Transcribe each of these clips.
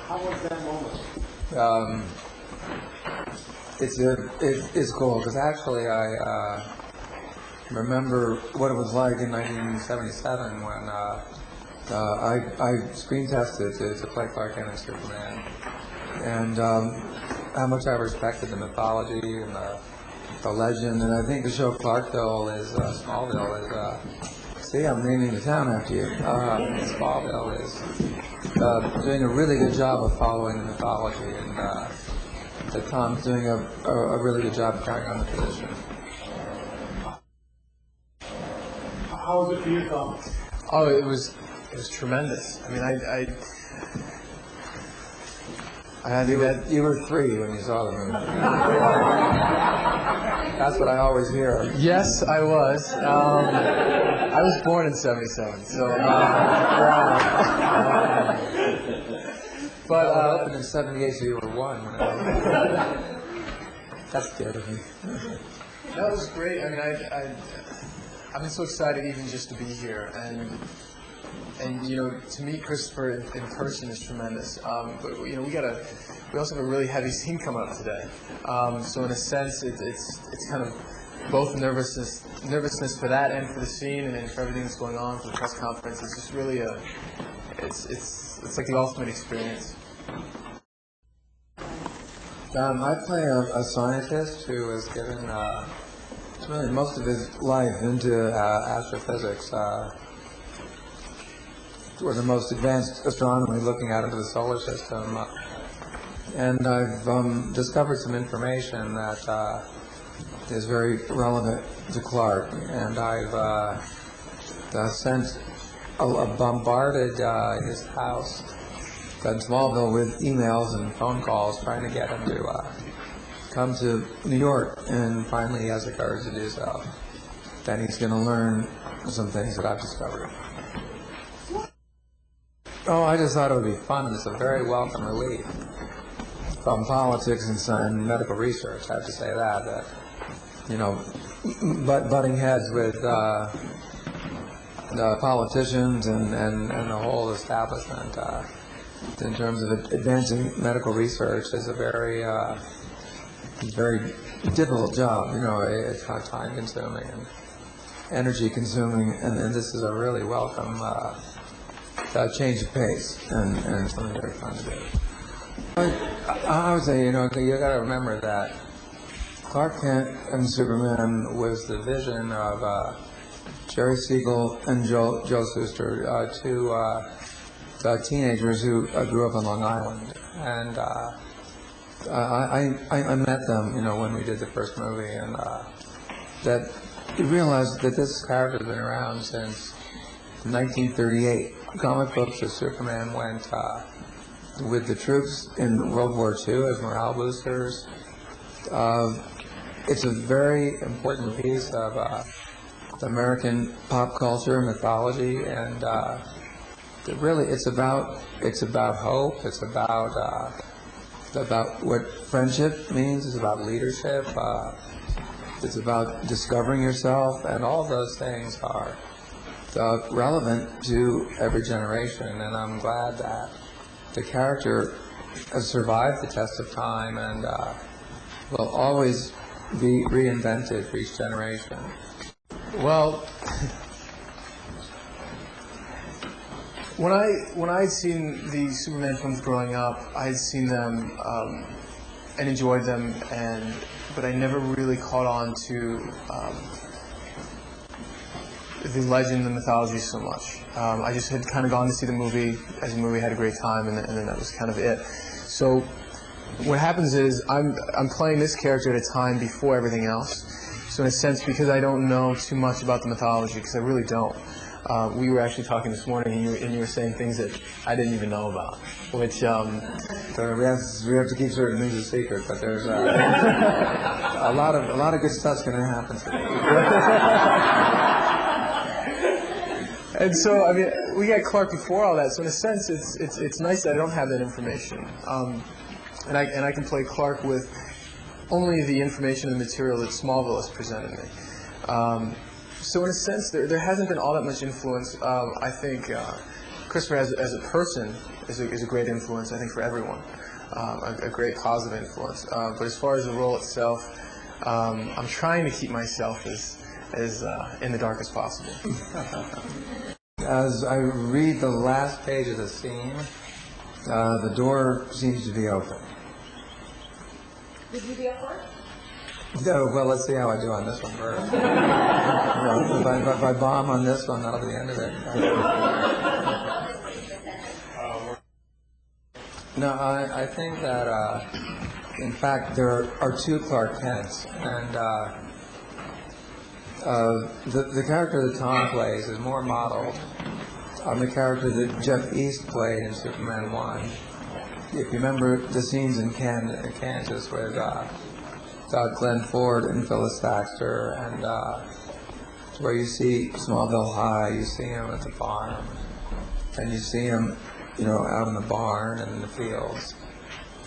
How was that moment? It's cool because actually I remember what it was like in 1977 when I screen tested to play Clark Kent and Superman, and how much I respected the mythology and the legend, and I think the show Clarkville is Smallville is. See, I'm naming the town after you. Smallville is doing a really good job of following the mythology, and that Tom's doing a really good job of carrying on the tradition. How was it for you, Tom? Oh, it was tremendous. I mean, I think that You were 3 when you saw the movie. That's what I always hear. yes, I was. I was born in '77, so. But opened in '78, so you were 1 when it That's good of me. That was great. I mean, I've been so excited even just to be here, and you know, to meet Christopher in person is tremendous. But you know, we also have a really heavy scene coming up today. So in a sense, it's kind of both nervousness for that and for the scene and for everything that's going on for the press conference. It's just really it's like the ultimate experience. I play a scientist who has given really most of his life into astrophysics, or the most advanced astronomy, looking out into the solar system. And I've discovered some information that is very relevant to Clark, and I've bombarded his house in Smallville with emails and phone calls trying to get him to come to New York, and finally he has the courage to do so. Then he's going to learn some things that I've discovered. Oh, I just thought it would be fun. It's a very welcome relief from politics and medical research. I have to say that you know, butting heads with the politicians and the whole establishment in terms of advancing medical research is a very difficult job. You know, it's kind of time consuming and energy consuming, and this is a really welcome change of pace and something very fun to do. I would say, you know, you got to remember that Clark Kent and Superman was the vision of Jerry Siegel and Joe Shuster, two teenagers who grew up on Long Island, and I met them, you know, when we did the first movie, and that you realized that this character has been around since 1938. Comic books of Superman went with the troops in World War II as morale boosters. It's a very important piece of American pop culture, mythology, and really it's about hope. It's about what friendship means. It's about leadership. It's about discovering yourself, and all those things are relevant to every generation. And I'm glad that the character has survived the test of time and will always be reinvented for each generation. Well, when I'd seen the Superman films growing up, I had seen them and enjoyed them, but I never really caught on to the legend, the mythology so much. I just had kind of gone to see the movie. As a movie, had a great time, and then that was kind of it. So what happens is I'm playing this character at a time before everything else. So in a sense, because I don't know too much about the mythology, because I really don't. We were actually talking this morning, and you were saying things that I didn't even know about, which so we have to keep certain things a secret. But there's a lot of good stuff's going to happen today. And so, I mean, we got Clark before all that. So in a sense, it's nice that I don't have that information, and I can play Clark with only the information and the material that Smallville has presented me. So in a sense, there hasn't been all that much influence. I think Christopher as a person is a great influence, I think, for everyone, a great positive influence. But as far as the role itself, I'm trying to keep myself as in the dark as possible. As I read the last page of the scene, the door seems to be open. Would you be up for it? No, well, let's see how I do on this one first. If I bomb on this one, that'll be the end of it. No, I think that, in fact, there are two Clark Kents, and the character that Tom plays is more modeled on the character that Jeff East played in Superman 1. If you remember the scenes in Kansas with Glenn Ford and Phyllis Thaxter, and where you see Smallville High, you see him at the farm, and you see him, out in the barn and in the fields.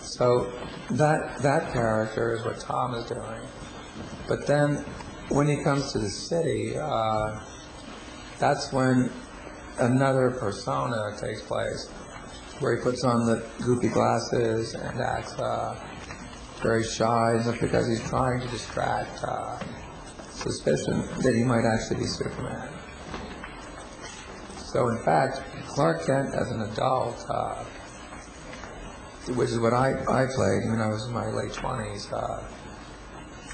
So that character is what Tom is doing. But then when he comes to the city, that's when another persona takes place, where he puts on the goopy glasses and acts very shy, because he's trying to distract suspicion that he might actually be Superman. So in fact, Clark Kent as an adult, which is what I played when I was in my late 20s,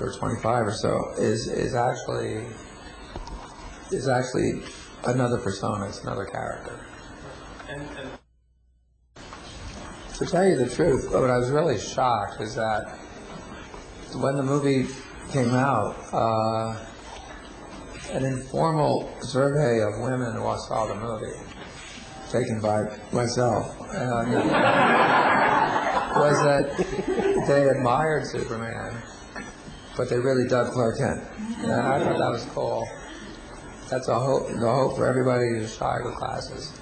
or 25 or so, is actually another persona. It's another character. To tell you the truth, what I was really shocked is that when the movie came out, an informal survey of women who saw the movie, taken by myself, was that they admired Superman, but they really dug Clark Kent. And I thought that was cool. That's the hope for everybody who's shy with glasses.